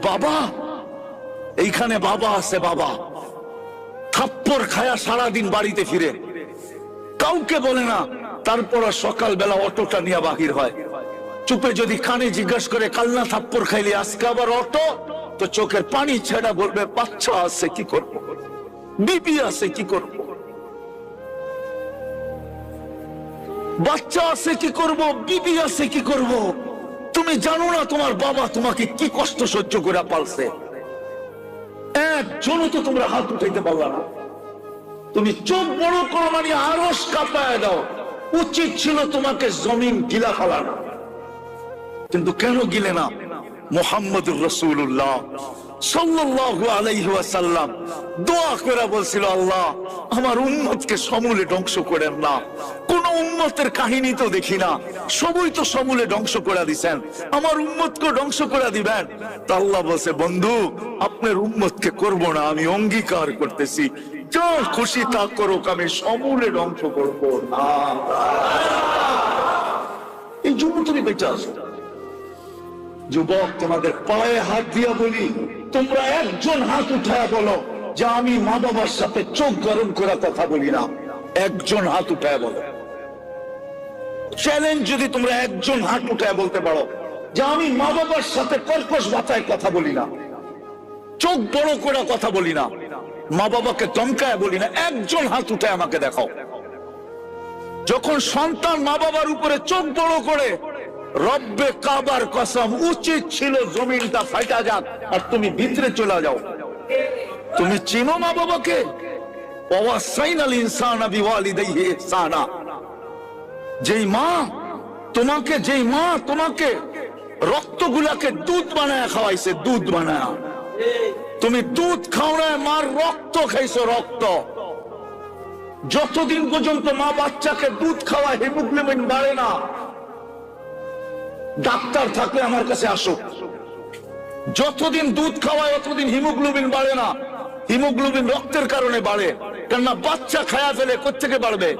বাবা, এইখানে বাবা আছে, বাবা থাপ্পড় খায়া সারাদিন বাড়িতে ফিরে, কাউকে বলে না। তারপর সকালবেলা অটোটা নিয়ে বাহির হয়, চুপে যদি কানে জিজ্ঞাসা করে কালনা থাপ্পড় খাইলি আজকে আবার অটো, তো চোখের পানি ছেড়া বলবে বাচ্চা আছে কি করব, বিবি আছে কি করব, বাচ্চা আছে কি করব, বিবি আছে কি করব। তুমি জানো না তোমার বাবা তোমাকে কি কষ্ট সহ্য করে পালছে। একজনও তো তোমরা হাত উঠাইতে পারলা না। তুমি চোখ বড় করো মানে আরশ কাঁপায় দাও। উচিত ছিল তোমাকে জমিন গিলা ফেলানো, কিন্তু কেন গিলে না? মুহাম্মদুর রাসূলুল্লাহ সাল্লাল্লাহু আলাইহি ওয়াসাল্লাম দোয়া করে বলছিল, আল্লাহ আমার উম্মতকে সমূলে ধ্বংস করেন না। কোন উম্মতের কাহিনী তো দেখি না, সবই তো সমূলে ধ্বংস করে দিবেন, আমার উম্মতকে ধ্বংস করে দিবেন। তা আল্লাহ বলছে, বন্ধু আপনার উম্মতকে করব না, আমি অঙ্গীকার করতেছি, যা খুশি তা করুক, আমি সমূলে ধ্বংস করব না। এই জন্য তুমি বেঁচে আসো। যুবক, তোমাদের পায়ে হাত দিয়া বলি, তোমরা একজন হাত উঠায় বলো যে আমি মা বাবার সাথে চোখ গরম করা কথা বলি না। একজন হাত উঠায় বলো। চ্যালেঞ্জ যদি তোমরা একজন হাত উঠায় বলতে পারো যে আমি মা বাবার সাথে কর্কশ ভাষায় কথা বলি না, চোখ বড় করে কথা বলি না, মা বাবাকে ধমকায় বলি না, একজন হাত উঠায় আমাকে দেখাও। যখন সন্তান মা বাবার উপরে চোখ বড় করে, রব্বে কাবার কসম, উচিত ছিল জমিনটা ফাটা যাক আর তুমি ভিতরে চলে যাও। তুমি চিনো মা বাবাকে? ওয়াসাইনাল ইনসানা বিওয়ালিদাইহি ইহসানা। যেই মা তোমাকে রক্তগুলাকে দুধ বানায় খাওয়াইছে, দুধ বানায়, তুমি দুধ খাও না, মার রক্ত খাইছো, রক্ত। যতদিন পর্যন্ত মা বাচ্চাকে দুধ খাওয়ায় হিমোগ্লোবিন বাড়ে না, ডাক্তার থাকলে আমার কাছে আসো, যতদিন দুধ খাওয়ায় ততদিন হিমোগ্লোবিন বাড়ে না। হিমোগ্লোবিন রক্তের কারণে বাড়ে, কেননা বাচ্চা খায়া ফেলে, কোত্থেকে বাড়বে?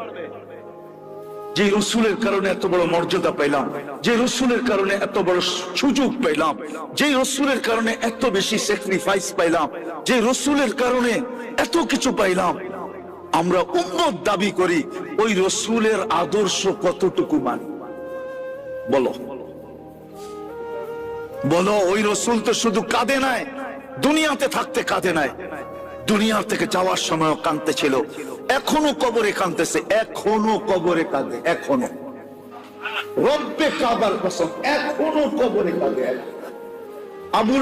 যে রসুলের কারণে এত বড় মর্যাদা পেলাম, যে রসুলের কারণে এত বড় সুযোগ পেলাম, যে রসুলের কারণে এত বেশি স্যাক্রিফাইস পাইলাম, যে রসুলের কারণে এত কিছু পাইলাম, আমরা উম্মত দাবি করি, ওই রসুলের আদর্শ কতটুকু মানি? বলো বলো। ওই রসুল তো শুধু কাঁদে নাই, দুনিয়াতে থাকতে কাঁদে নাই, দুনিয়া থেকে যাওয়ার সময় কাঁদতে ছিল, এখনো কবরে কাঁদতেছে, এখনো কবরে কাঁদে, এখনো। রব্বে কাবার কসম, এখনো কবরে কাঁদে। আবু